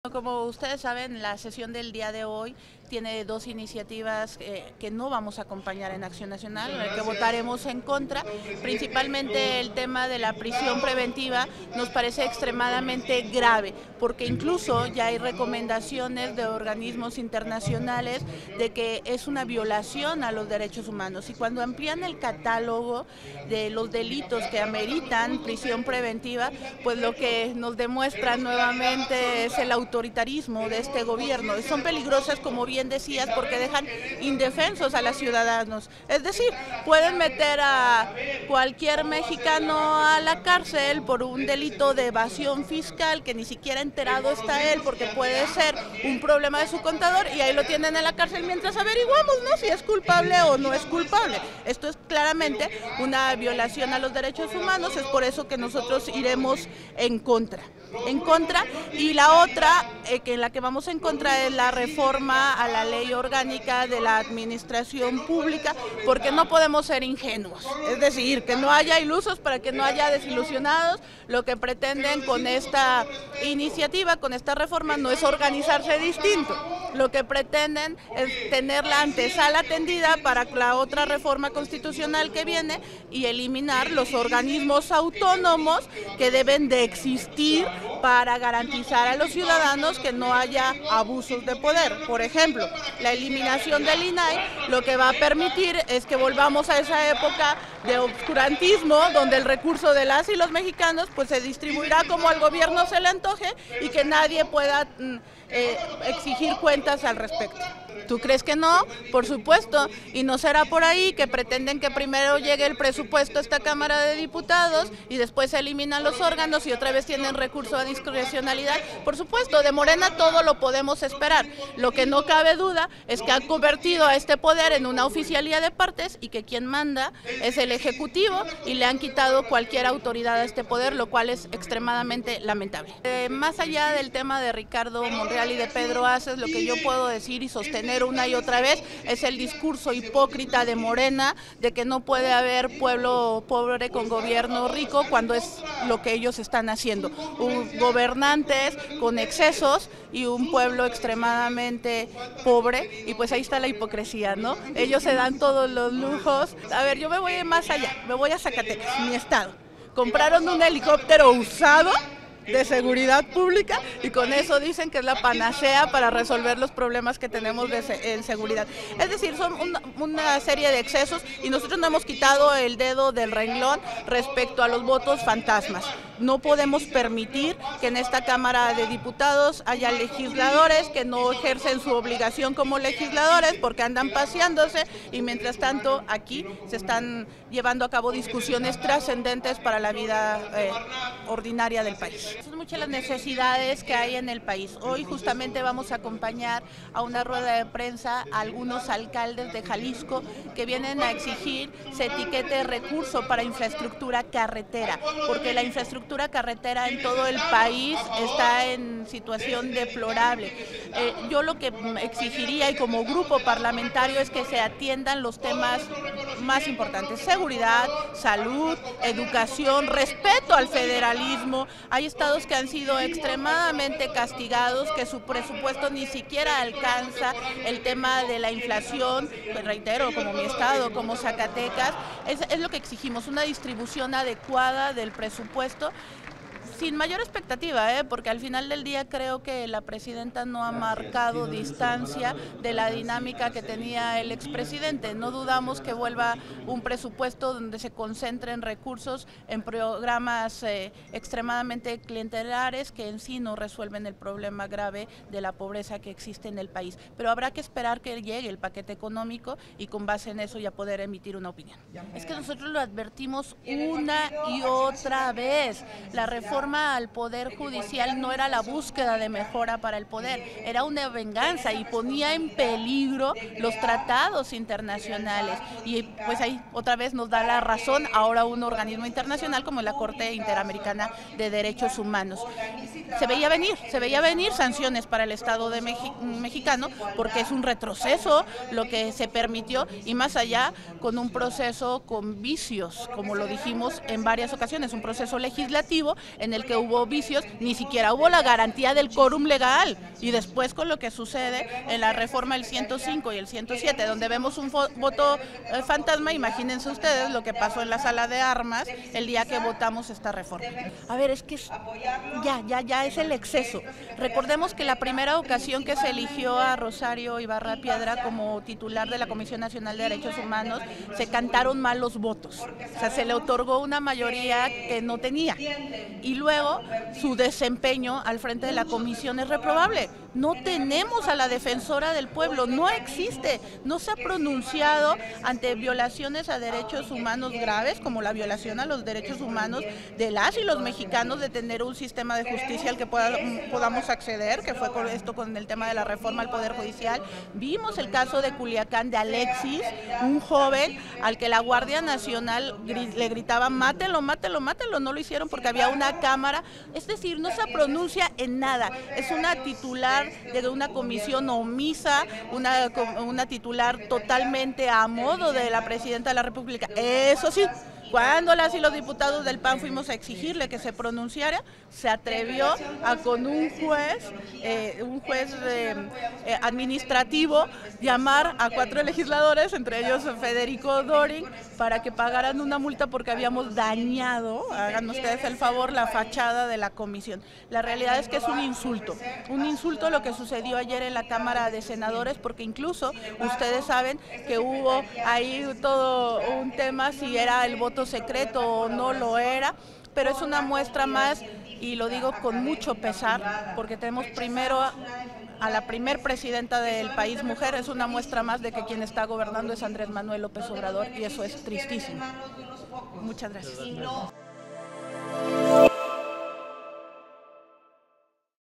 Como ustedes saben, la sesión del día de hoy tiene dos iniciativas que no vamos a acompañar en Acción Nacional, en el que votaremos en contra. Principalmente el tema de la prisión preventiva nos parece extremadamente grave, porque incluso ya hay recomendaciones de organismos internacionales de que es una violación a los derechos humanos. Y cuando amplían el catálogo de los delitos que ameritan prisión preventiva, pues lo que nos demuestra nuevamente es el autoritarismo de este gobierno. Son peligrosas, como bien decías, porque dejan indefensos a los ciudadanos. Es decir, pueden meter a cualquier mexicano a la cárcel por un delito de evasión fiscal que ni siquiera enterado está él, porque puede ser un problema de su contador, y ahí lo tienen en la cárcel mientras averiguamos, ¿no?, si es culpable o no es culpable. Esto es claramente una violación a los derechos humanos. Es por eso que nosotros iremos en contra. Y la otra, en la que vamos en contra, es la reforma a la ley orgánica de la administración pública, porque no podemos ser ingenuos. Es decir, que no haya ilusos, para que no haya desilusionados. Lo que pretenden con esta iniciativa, con esta reforma, no es organizarse distinto. Lo que pretenden es tener la antesala tendida para la otra reforma constitucional que viene y eliminar los organismos autónomos que deben de existir para garantizar a los ciudadanos que no haya abusos de poder. Por ejemplo, la eliminación del INAI lo que va a permitir es que volvamos a esa época de obscurantismo, donde el recurso de las y los mexicanos pues se distribuirá como al gobierno se le antoje y que nadie pueda exigir cuentas al respecto. ¿Tú crees que no? Por supuesto, y no será por ahí que pretenden que primero llegue el presupuesto a esta Cámara de Diputados y después se eliminan los órganos y otra vez tienen recurso a discrecionalidad. Por supuesto, de Morena todo lo podemos esperar. Lo que no cabe duda es que han convertido a este poder en una oficialía de partes y que quien manda es el Ejecutivo, y le han quitado cualquier autoridad a este poder, lo cual es extremadamente lamentable. Más allá del tema de Ricardo Monreal y de Pedro Aces, lo que yo puedo decir y sostener una y otra vez es el discurso hipócrita de Morena de que no puede haber pueblo pobre con gobierno rico, cuando es lo que ellos están haciendo. Gobernantes con excesos y un pueblo extremadamente pobre, y pues ahí está la hipocresía, ¿no? Ellos se dan todos los lujos. A ver, yo me voy más allá, me voy a Zacatecas, mi estado. Compraron un helicóptero usado de seguridad pública y con eso dicen que es la panacea para resolver los problemas que tenemos en seguridad. Es decir, son una serie de excesos, y nosotros no hemos quitado el dedo del renglón respecto a los votos fantasmas. No podemos permitir que en esta Cámara de Diputados haya legisladores que no ejercen su obligación como legisladores porque andan paseándose, y mientras tanto aquí se están llevando a cabo discusiones trascendentes para la vida ordinaria del país. Son muchas las necesidades que hay en el país. Hoy justamente vamos a acompañar a una rueda de prensa a algunos alcaldes de Jalisco que vienen a exigir se etiquete recurso para infraestructura carretera, porque la infraestructura carretera en todo el país está en situación deplorable. Yo lo que exigiría, y como grupo parlamentario, es que se atiendan los temas más importantes: seguridad, salud, educación, respeto al federalismo. Hay estados que han sido extremadamente castigados, que su presupuesto ni siquiera alcanza el tema de la inflación. Pues reitero, como mi estado, como Zacatecas, es lo que exigimos: una distribución adecuada del presupuesto, sin mayor expectativa, porque al final del día creo que la presidenta no ha marcado distancia de la dinámica que tenía el expresidente. No dudamos que vuelva un presupuesto donde se concentren recursos en programas extremadamente clientelares que en sí no resuelven el problema grave de la pobreza que existe en el país. Pero habrá que esperar que llegue el paquete económico y con base en eso ya poder emitir una opinión. Es que nosotros lo advertimos una y otra vez. La reforma al Poder Judicial no era la búsqueda de mejora para el poder, era una venganza y ponía en peligro los tratados internacionales. Y pues ahí otra vez nos da la razón ahora un organismo internacional como la Corte Interamericana de Derechos Humanos. Se veía venir sanciones para el Estado de mexicano, porque es un retroceso lo que se permitió, y más allá con un proceso con vicios, como lo dijimos en varias ocasiones, un proceso legislativo en el el que hubo vicios, ni siquiera hubo la garantía del quórum legal. Y después con lo que sucede en la reforma del 105 y el 107, donde vemos un voto fantasma, imagínense ustedes lo que pasó en la sala de armas el día que votamos esta reforma. A ver, es que ya es el exceso. Recordemos que la primera ocasión que se eligió a Rosario Ibarra Piedra como titular de la Comisión Nacional de Derechos Humanos, se cantaron mal los votos. O sea, se le otorgó una mayoría que no tenía. Y luego su desempeño al frente de la comisión es reprobable. No tenemos a la defensora del pueblo, no existe, no se ha pronunciado ante violaciones a derechos humanos graves, como la violación a los derechos humanos de las y los mexicanos, de tener un sistema de justicia al que podamos acceder, que fue con esto, con el tema de la reforma al Poder Judicial. Vimos el caso de Culiacán de Alexis, un joven al que la Guardia Nacional le gritaba mátelo, mátelo, mátelo, no lo hicieron porque había una cámara, es decir, no se pronuncia en nada, es una titular de una comisión omisa, una titular totalmente a modo de la presidenta de la República. Eso sí, cuando las y los diputados del PAN fuimos a exigirle que se pronunciara, se atrevió a con un juez administrativo, llamar a 4 legisladores, entre ellos Federico Dorin, para que pagaran una multa porque habíamos dañado, hagan ustedes el favor, la fachada de la comisión. La realidad es que es un insulto lo que sucedió ayer en la Cámara de Senadores, porque incluso ustedes saben que hubo ahí todo un tema si era el voto secreto o no lo era, pero es una muestra más, y lo digo con mucho pesar, porque tenemos primero a la primer presidenta del país mujer, es una muestra más de que quien está gobernando es Andrés Manuel López Obrador, y eso es tristísimo. Muchas gracias.